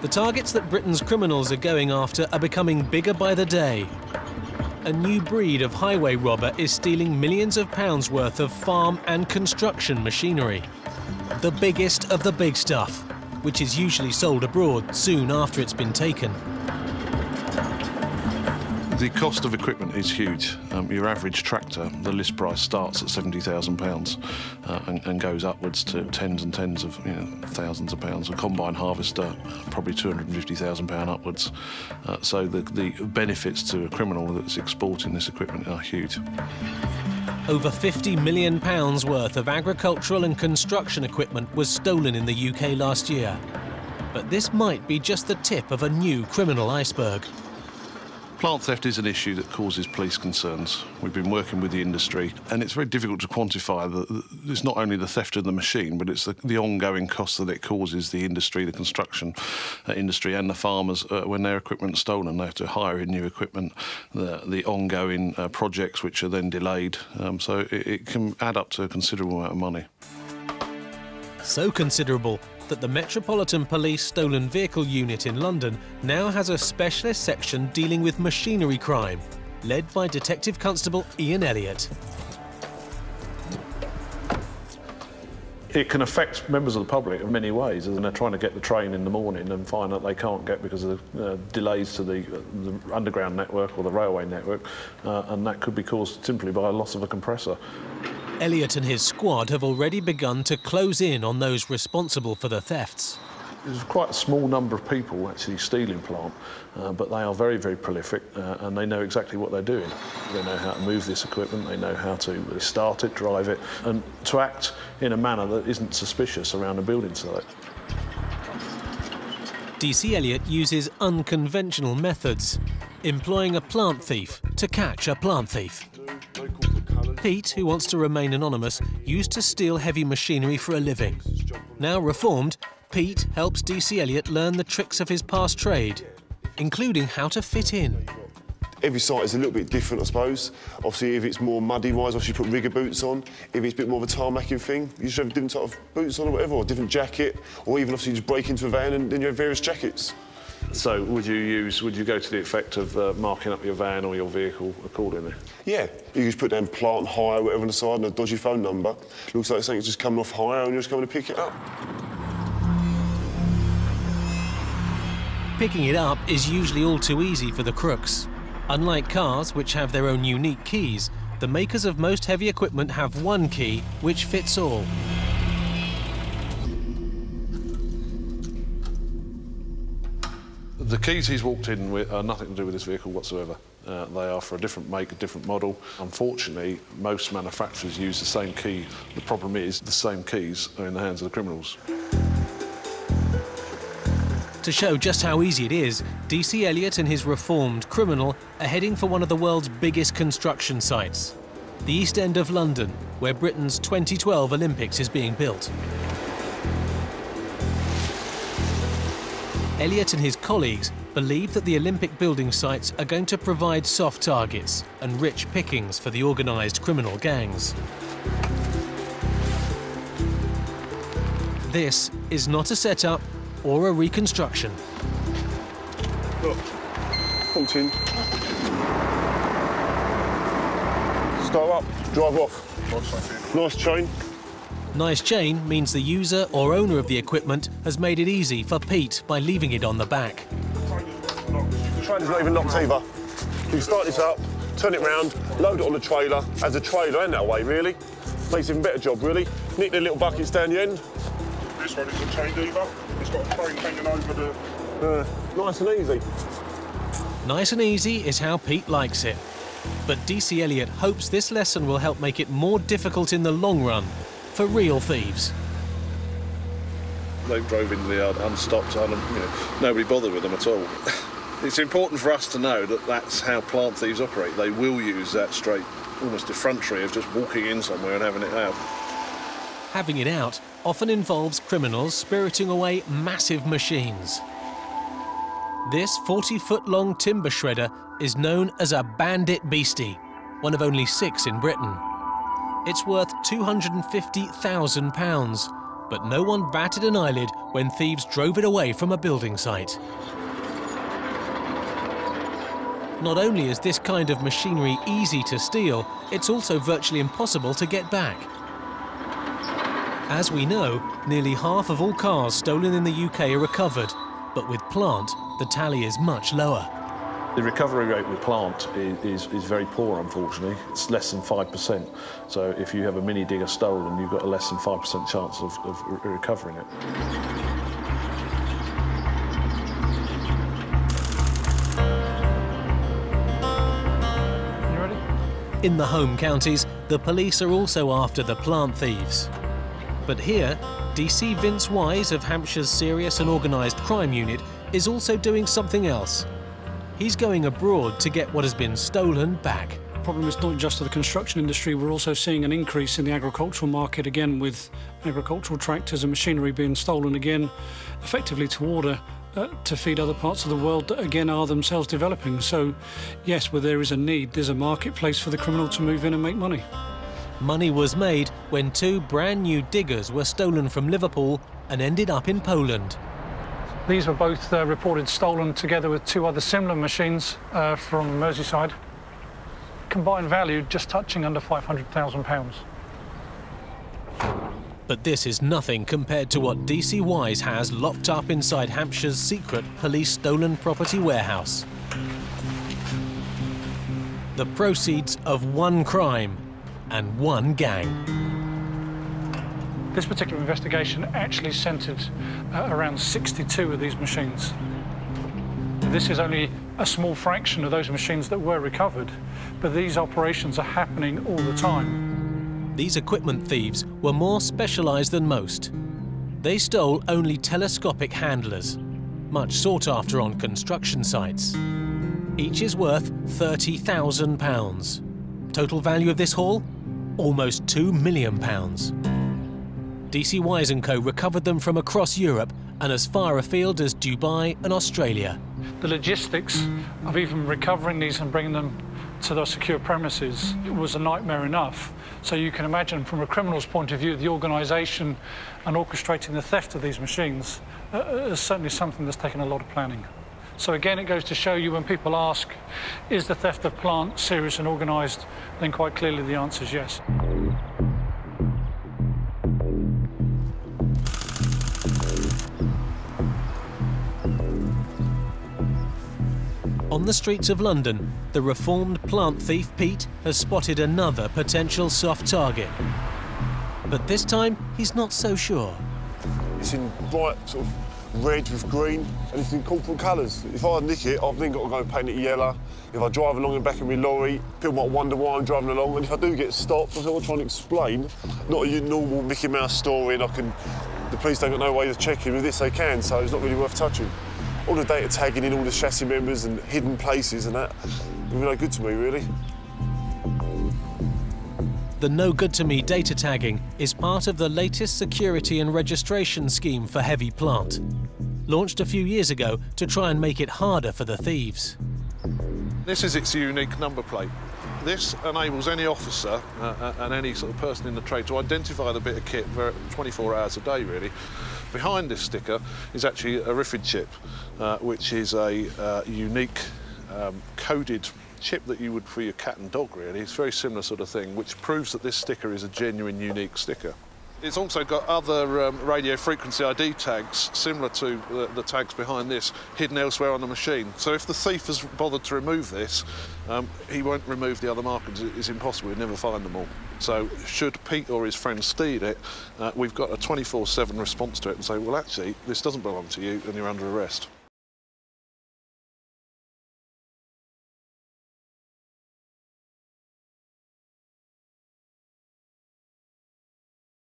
The targets that Britain's criminals are going after are becoming bigger by the day. A new breed of highway robber is stealing millions of pounds worth of farm and construction machinery. The biggest of the big stuff, which is usually sold abroad soon after it's been taken. The cost of equipment is huge. Your average tractor, the list price starts at £70,000 and goes upwards to tens and tens of thousands of pounds. A combine harvester, probably £250,000 upwards. So the benefits to a criminal that's exporting this equipment are huge. Over £50 million worth of agricultural and construction equipment was stolen in the UK last year. But this might be just the tip of a new criminal iceberg. Plant theft is an issue that causes police concerns. We've been working with the industry, and it's very difficult to quantify. It's not only the theft of the machine, but it's the ongoing cost that it causes the industry, the construction industry and the farmers when their equipment's stolen. They have to hire in new equipment, the ongoing projects which are then delayed. So it can add up to a considerable amount of money. So considerable that the Metropolitan Police Stolen Vehicle Unit in London now has a specialist section dealing with machinery crime, led by Detective Constable Ian Elliott. It can affect members of the public in many ways, and they're trying to get the train in the morning and find that they can't get because of the delays to the underground network or the railway network, and that could be caused simply by a loss of a compressor. Elliott and his squad have already begun to close in on those responsible for the thefts. There's quite a small number of people actually stealing plant, but they are very, very prolific, and they know exactly what they're doing. They know how to move this equipment, they know how to start it, drive it, and to act in a manner that isn't suspicious around a building site. DC Elliott uses unconventional methods, employing a plant thief to catch a plant thief. Pete, who wants to remain anonymous, used to steal heavy machinery for a living. Now reformed, Pete helps DC Elliott learn the tricks of his past trade, including how to fit in. Every site is a little bit different, I suppose. Obviously, if it's more muddy-wise, obviously you put rigger boots on. If it's a bit more of a tarmacking thing, you should have different type of boots on or whatever, or a different jacket, or even obviously you just break into a van and then you have various jackets. So would you go to the effect of marking up your van or your vehicle accordingly? Yeah, you just put down plant hire, whatever on the side, and a dodgy phone number. Looks like something's just coming off hire and you're just coming to pick it up. Picking it up is usually all too easy for the crooks. Unlike cars, which have their own unique keys, the makers of most heavy equipment have one key which fits all. The keys he's walked in with are nothing to do with this vehicle whatsoever. They are for a different make, a different model. Unfortunately, most manufacturers use the same key. The problem is the same keys are in the hands of the criminals. To show just how easy it is, DC Elliott and his reformed criminal are heading for one of the world's biggest construction sites, the East End of London, where Britain's 2012 Olympics is being built. Elliott and his colleagues believe that the Olympic building sites are going to provide soft targets and rich pickings for the organised criminal gangs. This is not a setup or a reconstruction. Look, 14. Start up, drive off. Nice chain. Nice chain means the user or owner of the equipment has made it easy for Pete by leaving it on the back. The trailer's not even locked either. You start this up, turn it round, load it on the trailer, as a trailer and that way, really. Makes an even better job, really. Nick the little buckets down the end. This one isn't chained either. It's got a crane hanging over the... Nice and easy. Nice and easy is how Pete likes it. But DC Elliott hopes this lesson will help make it more difficult in the long run for real thieves. They drove into the yard unstopped, nobody bothered with them at all. It's important for us to know that that's how plant thieves operate. They will use that straight, almost effrontery of just walking in somewhere and having it out. Having it out often involves criminals spiriting away massive machines. This 40-foot-long timber shredder is known as a bandit beastie, one of only 6 in Britain. It's worth £250,000, but no one batted an eyelid when thieves drove it away from a building site. Not only is this kind of machinery easy to steal, it's also virtually impossible to get back. As we know, nearly half of all cars stolen in the UK are recovered, but with plant, the tally is much lower. The recovery rate with plant is very poor, unfortunately. It's less than 5%. So if you have a mini digger stolen, you've got a less than 5% chance of recovering it. You ready? In the home counties, the police are also after the plant thieves. But here, DC Vince Wise of Hampshire's Serious and Organised Crime Unit is also doing something else. He's going abroad to get what has been stolen back. The problem is not just to the construction industry, we're also seeing an increase in the agricultural market again, with agricultural tractors and machinery being stolen again, effectively to order to feed other parts of the world that again are themselves developing. So yes, where there is a need, there's a marketplace for the criminal to move in and make money. Money was made when two brand new diggers were stolen from Liverpool and ended up in Poland. These were both reported stolen together with two other similar machines from Merseyside. Combined value just touching under £500,000. But this is nothing compared to what DC Wise has locked up inside Hampshire's secret police stolen property warehouse. The proceeds of one crime and one gang. This particular investigation actually centred around 62 of these machines. This is only a small fraction of those machines that were recovered, but these operations are happening all the time. These equipment thieves were more specialised than most. They stole only telescopic handlers, much sought after on construction sites. Each is worth £30,000. Total value of this haul? Almost £2 million. DC Wise & Co recovered them from across Europe and as far afield as Dubai and Australia. The logistics of even recovering these and bringing them to their secure premises was a nightmare enough. So you can imagine from a criminal's point of view, the organisation and orchestrating the theft of these machines is certainly something that's taken a lot of planning. So again, it goes to show you when people ask, is the theft of plant serious and organised, then quite clearly the answer is yes. On the streets of London, the reformed plant thief Pete has spotted another potential soft target. But this time, he's not so sure. It's in bright sort of red with green, and it's in corporate colours. If I nick it, I've then got to go and paint it yellow. If I drive along the back of my lorry, people might wonder why I'm driving along, and if I do get stopped, I've got to try and explain. Not a normal Mickey Mouse story, and the police don't got no way of checking. With this they can, so it's not really worth touching. All the data tagging in all the chassis members and hidden places and that, would be no good to me, really. The no good to me data tagging is part of the latest security and registration scheme for heavy plant, launched a few years ago to try and make it harder for the thieves. This is its unique number plate. This enables any officer and any sort of person in the trade to identify the bit of kit 24 hours a day, really. Behind this sticker is actually a RIFID chip, which is a unique coded chip that you would for your cat and dog, really. It's a very similar sort of thing, which proves that this sticker is a genuine, unique sticker. It's also got other radio frequency ID tags, similar to the tags behind this, hidden elsewhere on the machine. So if the thief has bothered to remove this, he won't remove the other markers. It's impossible, he'll never find them all. So should Pete or his friends steal it, we've got a 24/7 response to it and say, well, actually, this doesn't belong to you and you're under arrest.